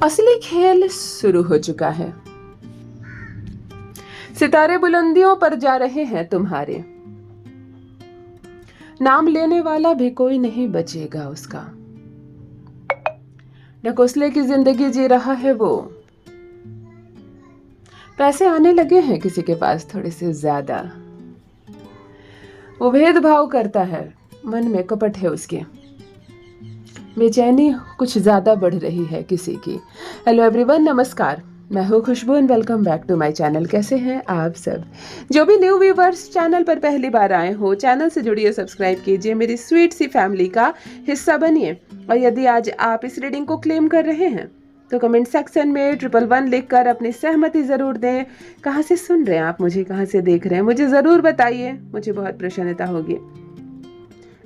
असली खेल शुरू हो चुका है। सितारे बुलंदियों पर जा रहे हैं तुम्हारे। नाम लेने वाला भी कोई नहीं बचेगा उसका। ढकोसले की जिंदगी जी रहा है वो। पैसे आने लगे हैं किसी के पास थोड़े से ज्यादा। वो भेदभाव करता है, मन में कपट है उसके। बेचैनी कुछ ज्यादा बढ़ रही है किसी की। हेलो एवरीवन, नमस्कार, मैं हूँ Khushbu and welcome back to my channel. कैसे हैं आप सब? जो भी न्यू व्यूवर्स चैनल पर पहली बार आए हो, चैनल से जुड़िए, सब्सक्राइब कीजिए, मेरी स्वीट सी फैमिली का हिस्सा बनिए। और यदि आज आप इस रीडिंग को क्लेम कर रहे हैं तो कमेंट सेक्शन में 111 लिखकर अपनी सहमति जरूर दें। कहाँ से सुन रहे हैं आप मुझे, कहाँ से देख रहे हैं, मुझे जरूर बताइए, मुझे बहुत प्रसन्नता होगी।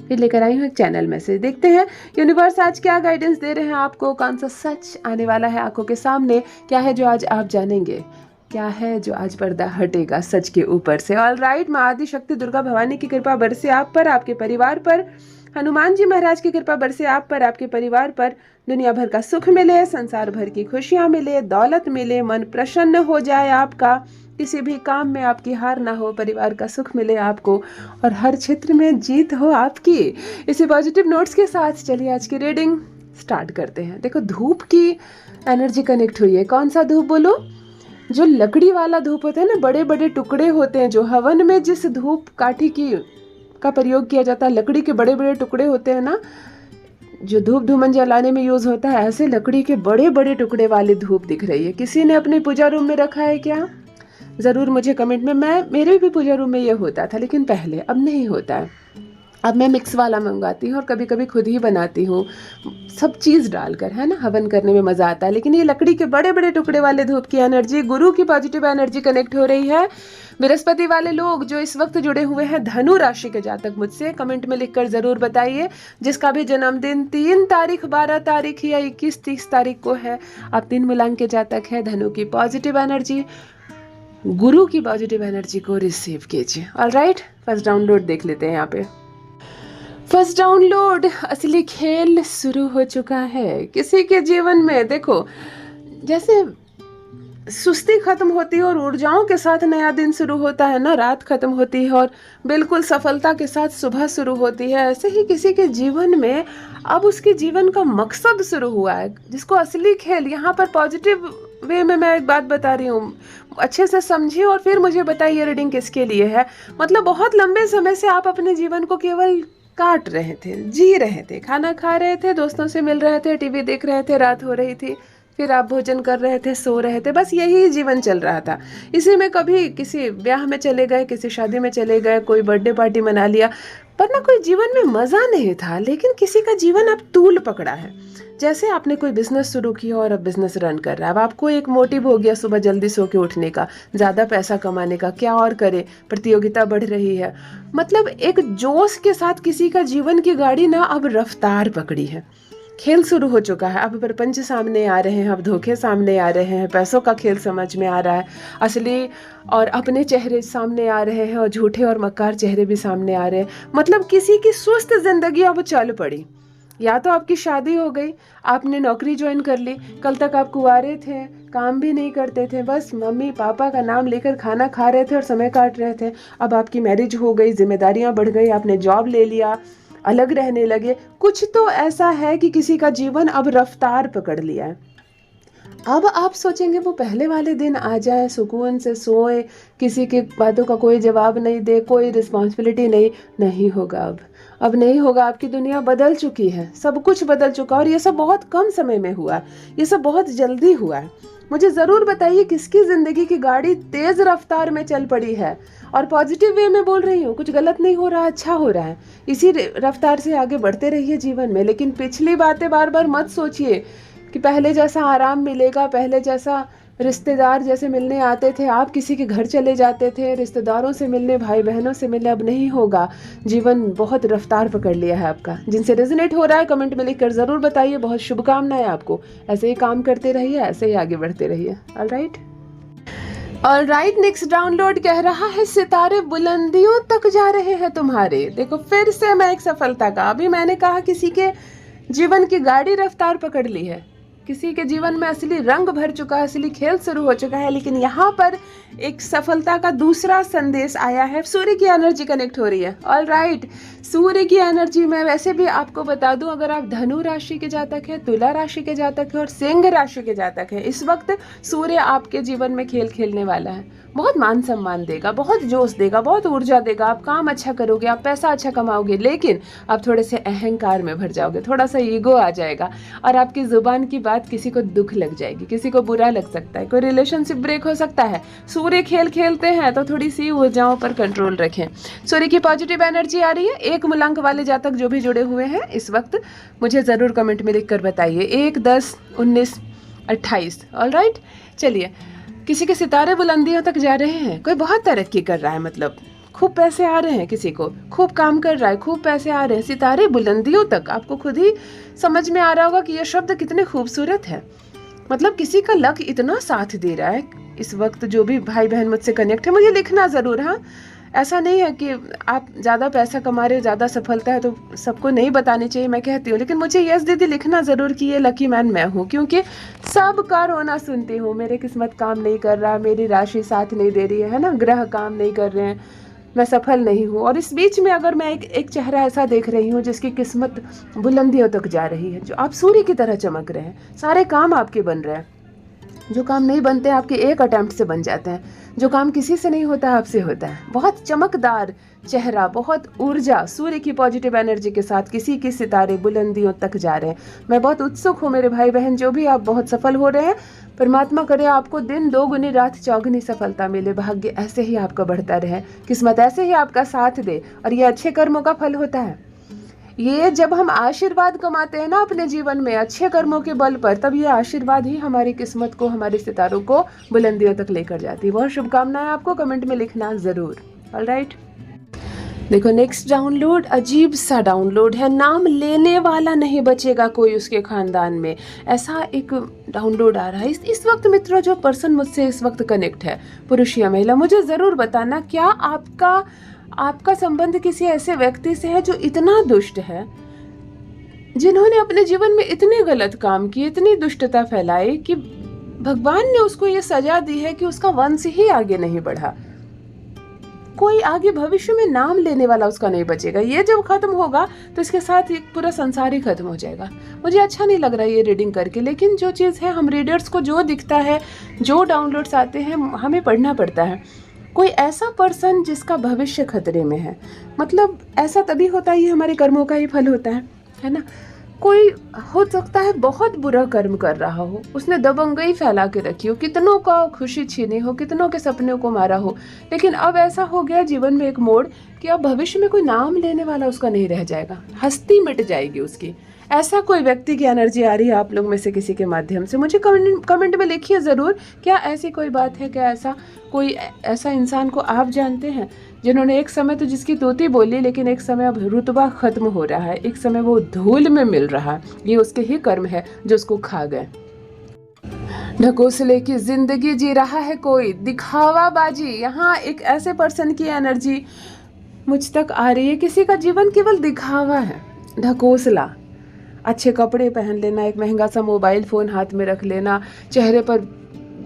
फिर लेकर आई हूँ एक चैनल मैसेज। देखते हैं यूनिवर्स आज क्या गाइडेंस दे रहे हैं आपको। कौन सा सच आने वाला है आंखों के सामने? क्या है जो आज आप जानेंगे? क्या है जो आज पर्दा हटेगा सच के ऊपर से? ऑल राइट, माँ आदि शक्ति दुर्गा भवानी की कृपा बरसे आप पर, आपके परिवार पर। हनुमान जी महाराज की कृपा बरसे आप पर, आपके परिवार पर। दुनिया भर का सुख मिले, संसार भर की खुशियां मिले, दौलत मिले, मन प्रसन्न हो जाए आपका, किसी भी काम में आपकी हार ना हो, परिवार का सुख मिले आपको और हर क्षेत्र में जीत हो आपकी। इसी पॉजिटिव नोट्स के साथ चलिए आज की रीडिंग स्टार्ट करते हैं। देखो, धूप की एनर्जी कनेक्ट हुई है। कौन सा धूप बोलो? जो लकड़ी वाला धूप होता है ना, बड़े बड़े टुकड़े होते हैं, जो हवन में जिस धूप काठी की का प्रयोग किया जाता है, लकड़ी के बड़े बड़े टुकड़े होते हैं ना, जो धूप धूमन जलाने में यूज होता है, ऐसे लकड़ी के बड़े बड़े टुकड़े वाली धूप दिख रही है। किसी ने अपने पूजा रूम में रखा है क्या? ज़रूर मुझे कमेंट में। मेरे भी पूजा रूम में ये होता था, लेकिन पहले, अब नहीं होता है। अब मैं मिक्स वाला मंगवाती हूँ और कभी कभी खुद ही बनाती हूँ, सब चीज़ डालकर, है ना। हवन करने में मज़ा आता है। लेकिन ये लकड़ी के बड़े बड़े टुकड़े वाले धूप की एनर्जी, गुरु की पॉजिटिव एनर्जी कनेक्ट हो रही है। बृहस्पति वाले लोग जो इस वक्त जुड़े हुए हैं, धनु राशि के जातक, मुझसे कमेंट में लिखकर ज़रूर बताइए। जिसका भी जन्मदिन 3 तारीख, 12 तारीख या 21-30 तारीख को है, आप 3 मूलांक के जातक है। धनु की पॉजिटिव एनर्जी, गुरु की पॉजिटिव एनर्जी को रिसीव कीजिए। ऑलराइट, फर्स्ट डाउनलोड देख लेते हैं यहाँ पे। फर्स्ट डाउनलोड, असली खेल शुरू हो चुका है किसी के जीवन में। देखो, जैसे सुस्ती खत्म होती है और ऊर्जाओं के साथ नया दिन शुरू होता है ना, रात खत्म होती है और बिल्कुल सफलता के साथ सुबह शुरू होती है, ऐसे ही किसी के जीवन में अब उसके जीवन का मकसद शुरू हुआ है, जिसको असली खेल। यहाँ पर पॉजिटिव वे में मैं एक बात बता रही हूँ, अच्छे से समझिए और फिर मुझे बताइए रीडिंग किसके लिए है। मतलब बहुत लंबे समय से आप अपने जीवन को केवल काट रहे थे, जी रहे थे, खाना खा रहे थे, दोस्तों से मिल रहे थे, टीवी देख रहे थे, रात हो रही थी, फिर आप भोजन कर रहे थे, सो रहे थे, बस यही जीवन चल रहा था। इसी में कभी किसी ब्याह में चले गए, किसी शादी में चले गए, कोई बर्थडे पार्टी मना लिया, पर ना कोई जीवन में मज़ा नहीं था। लेकिन किसी का जीवन अब तूल पकड़ा है। जैसे आपने कोई बिजनेस शुरू किया और अब बिजनेस रन कर रहा है, अब आपको एक मोटिव हो गया सुबह जल्दी सो के उठने का, ज़्यादा पैसा कमाने का, क्या और करे, प्रतियोगिता बढ़ रही है। मतलब एक जोश के साथ किसी का जीवन की गाड़ी ना अब रफ्तार पकड़ी है। खेल शुरू हो चुका है। अब प्रपंच सामने आ रहे हैं, अब धोखे सामने आ रहे हैं, पैसों का खेल समझ में आ रहा है, असली और अपने चेहरे सामने आ रहे हैं और झूठे और मक्कार चेहरे भी सामने आ रहे हैं। मतलब किसी की सुस्त जिंदगी अब चल पड़ी। या तो आपकी शादी हो गई, आपने नौकरी ज्वाइन कर ली, कल तक आप कुंवारे थे, काम भी नहीं करते थे, बस मम्मी पापा का नाम लेकर खाना खा रहे थे और समय काट रहे थे। अब आपकी मैरिज हो गई, जिम्मेदारियां बढ़ गई, आपने जॉब ले लिया, अलग रहने लगे। कुछ तो ऐसा है कि किसी का जीवन अब रफ्तार पकड़ लिया है। अब आप सोचेंगे वो पहले वाले दिन आ जाए, सुकून से सोए, किसी की बातों का कोई जवाब नहीं दे, कोई रिस्पॉन्सिबिलिटी नहीं होगा। अब नहीं होगा। आपकी दुनिया बदल चुकी है, सब कुछ बदल चुका और ये सब बहुत कम समय में हुआ है, ये सब बहुत जल्दी हुआ है। मुझे ज़रूर बताइए किसकी ज़िंदगी की गाड़ी तेज़ रफ्तार में चल पड़ी है। और पॉजिटिव वे में बोल रही हूँ, कुछ गलत नहीं हो रहा, अच्छा हो रहा है। इसी रफ्तार से आगे बढ़ते रहिए जीवन में। लेकिन पिछली बातें बार बार मत सोचिए कि पहले जैसा आराम मिलेगा, पहले जैसा रिश्तेदार जैसे मिलने आते थे, आप किसी के घर चले जाते थे रिश्तेदारों से मिलने, भाई बहनों से मिलने, अब नहीं होगा। जीवन बहुत रफ्तार पकड़ लिया है आपका। जिनसे रेजोनेट हो रहा है कमेंट में लिखकर ज़रूर बताइए। बहुत शुभकामनाएं आपको। ऐसे ही काम करते रहिए, ऐसे ही आगे बढ़ते रहिए। ऑलराइट, नेक्स्ट डाउनलोड कह रहा है सितारे बुलंदियों तक जा रहे हैं तुम्हारे। देखो, फिर से मैं एक सफलता का, अभी मैंने कहा किसी के जीवन की गाड़ी रफ्तार पकड़ ली है, किसी के जीवन में असली रंग भर चुका है, असली खेल शुरू हो चुका है। लेकिन यहाँ पर एक सफलता का दूसरा संदेश आया है, सूर्य की एनर्जी कनेक्ट हो रही है। ऑल राइट, सूर्य की एनर्जी में वैसे भी आपको बता दूं, अगर आप धनु राशि के जातक है, तुला राशि के जातक है और सिंह राशि के जातक है, इस वक्त सूर्य आपके जीवन में खेल खेलने वाला है। बहुत मान सम्मान देगा, बहुत जोश देगा, बहुत ऊर्जा देगा, आप काम अच्छा करोगे, आप पैसा अच्छा कमाओगे, लेकिन आप थोड़े से अहंकार में भर जाओगे, थोड़ा सा ईगो आ जाएगा और आपकी जुबान की बात किसी को दुख लग जाएगी, किसी को बुरा लग सकता है, कोई रिलेशनशिप ब्रेक हो सकता है। सूर्य खेल खेलते हैं तो थोड़ी सी ऊर्जाओं पर कंट्रोल रखें। सूर्य की पॉजिटिव एनर्जी आ रही है। 1 मूलांक वाले जातक जो भी जुड़े हुए हैं इस वक्त मुझे ज़रूर कमेंट में लिख कर बताइए, 1, 10, 19, 28। ऑल राइट, चलिए, किसी के सितारे बुलंदियों तक जा रहे हैं, कोई बहुत तरक्की कर रहा है, मतलब खूब पैसे आ रहे हैं, किसी को खूब काम कर रहा है, खूब पैसे आ रहे हैं, सितारे बुलंदियों तक। आपको खुद ही समझ में आ रहा होगा कि ये शब्द कितने खूबसूरत है। मतलब किसी का लक इतना साथ दे रहा है इस वक्त। जो भी भाई बहन मुझसे कनेक्ट है, मुझे लिखना ज़रूर। हाँ, ऐसा नहीं है कि आप ज़्यादा पैसा कमा रहे हो, ज़्यादा सफलता है तो सबको नहीं बतानी चाहिए, मैं कहती हूँ, लेकिन मुझे यस दीदी लिखना ज़रूर कि ये लकी मैन मैं हूँ, क्योंकि सबका रोना सुनती हूँ। मेरे किस्मत काम नहीं कर रहा, मेरी राशि साथ नहीं दे रही है ना, ग्रह काम नहीं कर रहे हैं, मैं सफल नहीं हूँ। और इस बीच में अगर मैं एक चेहरा ऐसा देख रही हूँ जिसकी किस्मत बुलंदियों तक जा रही है, जो आप सूर्य की तरह चमक रहे हैं, सारे काम आपके बन रहे हैं, जो काम नहीं बनते हैं आपके एक अटेम्प्ट से बन जाते हैं, जो काम किसी से नहीं होता आपसे होता है। बहुत चमकदार चेहरा, बहुत ऊर्जा, सूर्य की पॉजिटिव एनर्जी के साथ किसी के सितारे बुलंदियों तक जा रहे हैं। मैं बहुत उत्सुक हूँ मेरे भाई बहन, जो भी आप बहुत सफल हो रहे हैं, परमात्मा करे आपको दिन 2 गुनी रात 4 गुनी सफलता मिले, भाग्य ऐसे ही आपका बढ़ता रहे, किस्मत ऐसे ही आपका साथ दे, और ये अच्छे कर्मों का फल होता है। ये जब हम आशीर्वाद कमाते हैं ना अपने जीवन में अच्छे कर्मों के बल पर, तब ये आशीर्वाद ही हमारी किस्मत को, हमारे सितारों को बुलंदियों तक लेकर जाती है। बहुत शुभकामनाएं आपको, कमेंट में लिखना ज़रूर। ऑलराइट, देखो नेक्स्ट डाउनलोड अजीब सा डाउनलोड है, नाम लेने वाला नहीं बचेगा कोई उसके खानदान में, ऐसा एक डाउनलोड आ रहा है इस वक्त। मित्रों, जो पर्सन मुझसे इस वक्त कनेक्ट है, पुरुष या महिला, मुझे ज़रूर बताना, क्या आपका संबंध किसी ऐसे व्यक्ति से है जो इतना दुष्ट है, जिन्होंने अपने जीवन में इतने गलत काम किए, इतनी दुष्टता फैलाई कि भगवान ने उसको ये सजा दी है कि उसका वंश ही आगे नहीं बढ़ा। कोई आगे भविष्य में नाम लेने वाला उसका नहीं बचेगा। ये जब खत्म होगा तो इसके साथ एक पूरा संसार ही खत्म हो जाएगा। मुझे अच्छा नहीं लग रहा है ये रीडिंग करके, लेकिन जो चीज़ है, हम रीडर्स को जो दिखता है, जो डाउनलोड्स आते हैं, हमें पढ़ना पड़ता है। कोई ऐसा पर्सन जिसका भविष्य खतरे में है, मतलब ऐसा तभी होता है, ये हमारे कर्मों का ही फल होता है ना। कोई हो सकता है बहुत बुरा कर्म कर रहा हो, उसने दबंगई फैला के रखी हो, कितनों का खुशी छीनी हो, कितनों के सपनों को मारा हो, लेकिन अब ऐसा हो गया जीवन में एक मोड़ कि अब भविष्य में कोई नाम लेने वाला उसका नहीं रह जाएगा, हस्ती मिट जाएगी उसकी। ऐसा कोई व्यक्ति की एनर्जी आ रही है आप लोग में से किसी के माध्यम से, मुझे कमेंट में लिखिए ज़रूर, क्या ऐसी कोई बात है, क्या ऐसा इंसान को आप जानते हैं जिन्होंने एक समय तो जिसकी तोती बोली, लेकिन एक समय अब रुतबा खत्म हो रहा है, एक समय वो धूल में मिल रहा है, ये उसके ही कर्म है जो उसको खा गए। ढकोसले की जिंदगी जी रहा है कोई, दिखावाबाजी। यहाँ एक ऐसे पर्सन की एनर्जी मुझ तक आ रही है, किसी का जीवन केवल दिखावा है, ढकोसला। अच्छे कपड़े पहन लेना, एक महंगा सा मोबाइल फ़ोन हाथ में रख लेना, चेहरे पर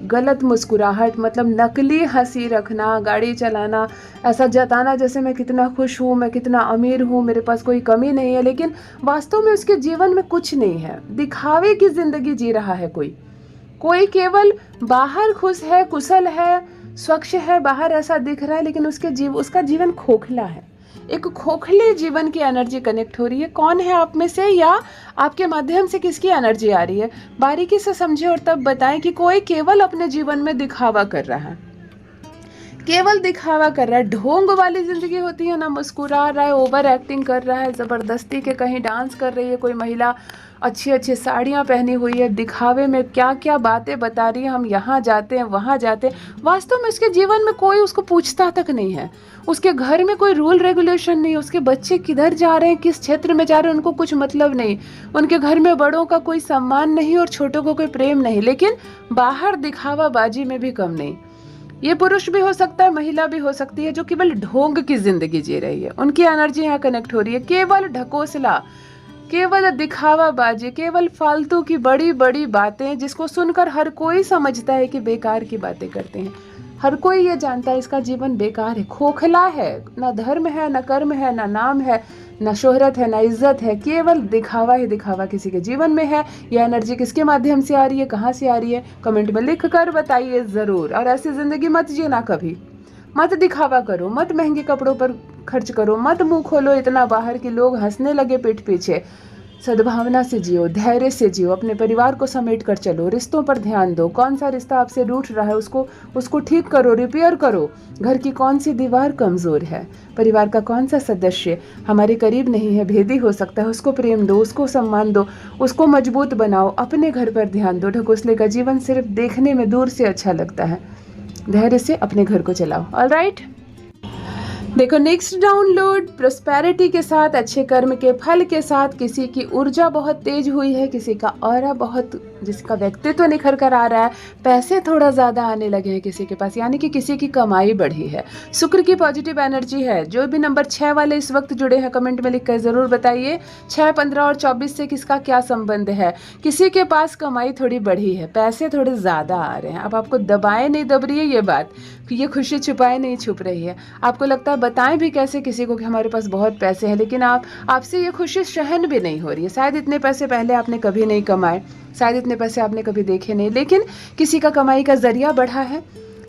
गलत मुस्कुराहट, मतलब नकली हंसी रखना, गाड़ी चलाना, ऐसा जताना जैसे मैं कितना खुश हूँ, मैं कितना अमीर हूँ, मेरे पास कोई कमी नहीं है, लेकिन वास्तव में उसके जीवन में कुछ नहीं है। दिखावे की ज़िंदगी जी रहा है कोई केवल बाहर खुश है, कुशल है, स्वच्छ है, बाहर ऐसा दिख रहा है, लेकिन उसका जीवन खोखला है। एक खोखले जीवन की एनर्जी कनेक्ट हो रही है। कौन है आप में से, या आपके माध्यम से किसकी एनर्जी आ रही है, बारीकी से समझे और तब बताएं कि कोई केवल अपने जीवन में दिखावा कर रहा है, केवल दिखावा कर रहा है। ढोंग वाली जिंदगी होती है ना, मुस्कुरा रहा है, ओवर एक्टिंग कर रहा है, ज़बरदस्ती के कहीं डांस कर रही है कोई महिला, अच्छी अच्छी साड़ियाँ पहनी हुई है, दिखावे में क्या क्या बातें बता रही है, हम यहाँ जाते हैं वहाँ जाते हैं, वास्तव में उसके जीवन में कोई उसको पूछता तक नहीं है, उसके घर में कोई रूल रेगुलेशन नहीं, उसके बच्चे किधर जा रहे हैं, किस क्षेत्र में जा रहे हैं, उनको कुछ मतलब नहीं, उनके घर में बड़ों का कोई सम्मान नहीं और छोटों को कोई प्रेम नहीं, लेकिन बाहर दिखावा बाजी में भी कम नहीं। ये पुरुष भी हो सकता है, महिला भी हो सकती है, जो केवल ढोंग की जिंदगी जी रही है, उनकी एनर्जी यहाँ कनेक्ट हो रही है। केवल ढकोसला, केवल दिखावाबाजी, केवल फालतू की बड़ी बड़ी बातें जिसको सुनकर हर कोई समझता है कि बेकार की बातें करते हैं। हर कोई ये जानता है इसका जीवन बेकार है, खोखला है, ना धर्म है, ना कर्म है, ना नाम है, ना शोहरत है, ना इज्जत है, केवल दिखावा ही दिखावा किसी के जीवन में है। यह एनर्जी किसके माध्यम से आ रही है, कहाँ से आ रही है, कमेंट में लिख कर बताइए ज़रूर। और ऐसी ज़िंदगी मत जीना कभी, मत दिखावा करो, मत महंगे कपड़ों पर खर्च करो, मत मुंह खोलो इतना बाहर कि लोग हंसने लगे पीठ पीछे। सद्भावना से जियो, धैर्य से जियो, अपने परिवार को समेट कर चलो, रिश्तों पर ध्यान दो। कौन सा रिश्ता आपसे रूठ रहा है उसको ठीक करो, रिपेयर करो। घर की कौन सी दीवार कमज़ोर है, परिवार का कौन सा सदस्य हमारे करीब नहीं है, भेदी हो सकता है, उसको प्रेम दो, उसको सम्मान दो, उसको मजबूत बनाओ। अपने घर पर ध्यान दो। ढकोसले का जीवन सिर्फ देखने में दूर से अच्छा लगता है। धैर्य से अपने घर को चलाओ। ऑलराइट, देखो नेक्स्ट डाउनलोड, प्रोस्पेरिटी के साथ, अच्छे कर्म के फल के साथ किसी की ऊर्जा बहुत तेज हुई है, किसी का ऑरा बहुत, जिसका व्यक्तित्व निखर कर आ रहा है, पैसे थोड़ा ज़्यादा आने लगे हैं किसी के पास, यानी कि किसी की कमाई बढ़ी है। शुक्र की पॉजिटिव एनर्जी है। जो भी नंबर 6 वाले इस वक्त जुड़े हैं कमेंट में लिख कर ज़रूर बताइए 6, 15 और 24 से किसका क्या संबंध है। किसी के पास कमाई थोड़ी बढ़ी है, पैसे थोड़े ज़्यादा आ रहे हैं। अब आपको दबाए नहीं दब रही है ये बात, ये खुशी छुपाए नहीं छुप रही है। आपको लगता है बताएं भी कैसे किसी को कि हमारे पास बहुत पैसे हैं, लेकिन आपसे ये खुशी सहन भी नहीं हो रही है। शायद इतने पैसे पहले आपने कभी नहीं कमाए, शायद इतने पैसे आपने कभी देखे नहीं, लेकिन किसी का कमाई का जरिया बढ़ा है।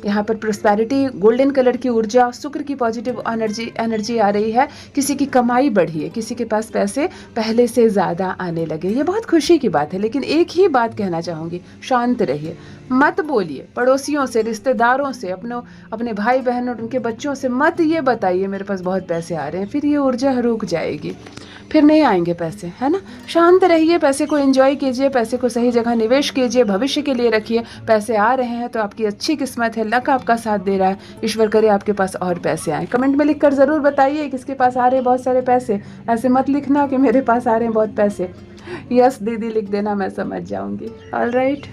यहाँ पर प्रोस्पेरिटी, गोल्डन कलर की ऊर्जा, शुक्र की पॉजिटिव एनर्जी आ रही है। किसी की कमाई बढ़ी है, किसी के पास पैसे पहले से ज़्यादा आने लगे। ये बहुत खुशी की बात है, लेकिन एक ही बात कहना चाहूँगी, शांत रहिए, मत बोलिए। पड़ोसियों से, रिश्तेदारों से, अपने भाई बहनों, उनके बच्चों से मत ये बताइए मेरे पास बहुत पैसे आ रहे हैं, फिर ये ऊर्जा रुक जाएगी, फिर नहीं आएंगे पैसे, है ना। शांत रहिए, पैसे को एंजॉय कीजिए, पैसे को सही जगह निवेश कीजिए, भविष्य के लिए रखिए। पैसे आ रहे हैं तो आपकी अच्छी किस्मत है, लक आपका साथ दे रहा है। ईश्वर करे आपके पास और पैसे आए। कमेंट में लिखकर ज़रूर बताइए किसके पास आ रहे हैं बहुत सारे पैसे। ऐसे मत लिखना कि मेरे पास आ रहे हैं बहुत पैसे। यस दीदी लिख देना, मैं समझ जाऊँगी। ऑलराइट,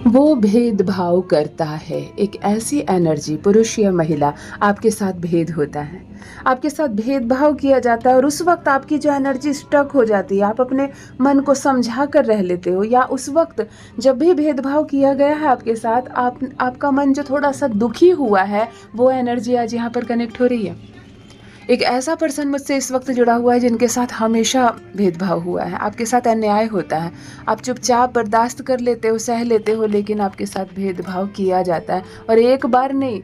वो भेदभाव करता है, एक ऐसी एनर्जी, पुरुष या महिला, आपके साथ भेद होता है, आपके साथ भेदभाव किया जाता है, और उस वक्त आपकी जो एनर्जी स्टक हो जाती है, आप अपने मन को समझा कर रह लेते हो, या उस वक्त जब भी भेदभाव किया गया है आपके साथ, आपका मन जो थोड़ा सा दुखी हुआ है, वो एनर्जी आज यहाँ पर कनेक्ट हो रही है। एक ऐसा पर्सन मुझसे इस वक्त जुड़ा हुआ है जिनके साथ हमेशा भेदभाव हुआ है, आपके साथ अन्याय होता है, आप चुपचाप बर्दाश्त कर लेते हो, सह लेते हो, लेकिन आपके साथ भेदभाव किया जाता है। और एक बार नहीं,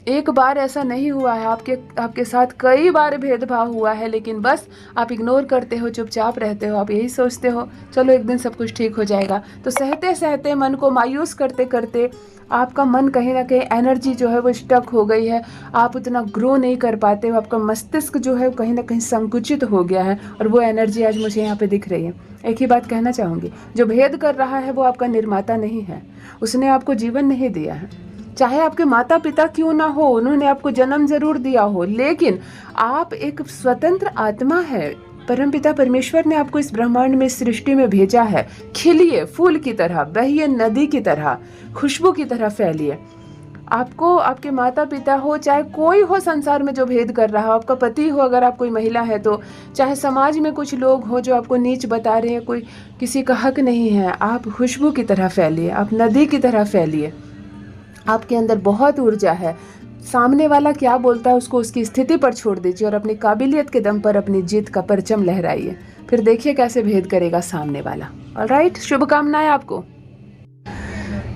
एक बार ऐसा नहीं हुआ है, आपके साथ कई बार भेदभाव हुआ है, लेकिन बस आप इग्नोर करते हो, चुपचाप रहते हो। आप यही सोचते हो चलो एक दिन सब कुछ ठीक हो जाएगा। तो सहते सहते, मन को मायूस करते करते, आपका मन कहीं ना कहीं, एनर्जी जो है वो स्टक हो गई है, आप उतना ग्रो नहीं कर पाते हो, आपका मस्तिष्क जो है कहीं ना कहीं संकुचित हो गया है, और वो एनर्जी आज मुझे यहाँ पे दिख रही है। एक ही बात कहना चाहूँगी, जो भेद कर रहा है वो आपका निर्माता नहीं है, उसने आपको जीवन नहीं दिया है। चाहे आपके माता पिता क्यों ना हो, उन्होंने आपको जन्म जरूर दिया हो, लेकिन आप एक स्वतंत्र आत्मा है। परमपिता परमेश्वर ने आपको इस ब्रह्मांड में, सृष्टि में भेजा है। खिलिए, फूल की तरह बहिए, नदी की तरह, खुशबू की तरह फैलिए। आपको, आपके माता पिता हो, चाहे कोई हो संसार में जो भेद कर रहा हो, आपका पति हो, अगर आप कोई महिला है तो, चाहे समाज में कुछ लोग हो जो आपको नीच बता रहे हैं, कोई किसी का हक नहीं है, आप खुशबू की तरह फैलिए, आप नदी की तरह फैलिए। आपके अंदर बहुत ऊर्जा है। सामने वाला क्या बोलता है उसको उसकी स्थिति पर छोड़ दीजिए, और अपनी काबिलियत के दम पर अपनी जीत का परचम लहराइए, फिर देखिए कैसे भेद करेगा सामने वाला। ऑलराइट, शुभकामनाएं आपको।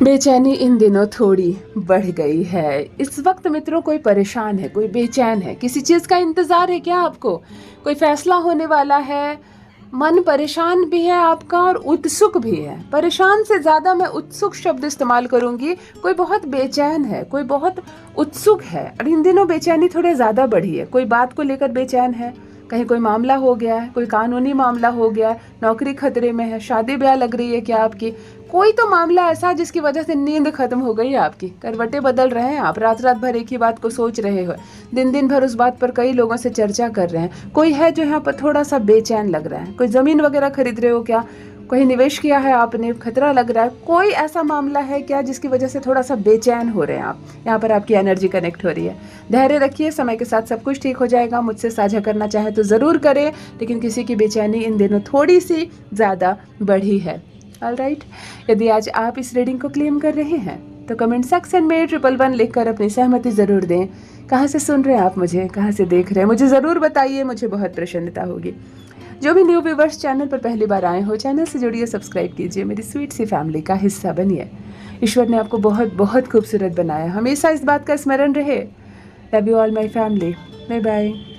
बेचैनी इन दिनों थोड़ी बढ़ गई है। इस वक्त मित्रों कोई परेशान है, कोई बेचैन है, किसी चीज़ का इंतज़ार है क्या आपको? कोई फैसला होने वाला है, मन परेशान भी है आपका और उत्सुक भी है। परेशान से ज़्यादा मैं उत्सुक शब्द इस्तेमाल करूंगी। कोई बहुत बेचैन है, कोई बहुत उत्सुक है, और इन दिनों बेचैनी थोड़े ज़्यादा बढ़ी है। कोई बात को लेकर बेचैन है, कहीं कोई मामला हो गया है, कोई कानूनी मामला हो गया है, नौकरी खतरे में है, शादी ब्याह लग रही है क्या आपकी, कोई तो मामला ऐसा जिसकी वजह से नींद खत्म हो गई है आपकी, करवटें बदल रहे हैं आप, रात रात भर एक ही बात को सोच रहे हो, दिन दिन भर उस बात पर कई लोगों से चर्चा कर रहे हैं। कोई है जो यहाँ पर थोड़ा सा बेचैन लग रहा है। कोई ज़मीन वगैरह खरीद रहे हो क्या, कहीं निवेश किया है आपने, खतरा लग रहा है, कोई ऐसा मामला है क्या जिसकी वजह से थोड़ा सा बेचैन हो रहे हैं आप, यहाँ पर आपकी एनर्जी कनेक्ट हो रही है। धैर्य रखिए, समय के साथ सब कुछ ठीक हो जाएगा। मुझसे साझा करना चाहे तो ज़रूर करें, लेकिन किसी की बेचैनी इन दिनों थोड़ी सी ज़्यादा बढ़ी है। ऑलराइट, यदि आज आप इस रीडिंग को क्लेम कर रहे हैं तो कमेंट सेक्शन में 111 लिखकर अपनी सहमति ज़रूर दें। कहाँ से सुन रहे हैं आप मुझे, कहाँ से देख रहे हैं, मुझे ज़रूर बताइए, मुझे बहुत प्रसन्नता होगी। जो भी न्यू व्यूवर्स चैनल पर पहली बार आए हो, चैनल से जुड़िए, सब्सक्राइब कीजिए, मेरी स्वीट सी फैमिली का हिस्सा बनिए। ईश्वर ने आपको बहुत बहुत खूबसूरत बनाया, हमेशा इस बात का स्मरण रहे। Love you all my family, bye bye.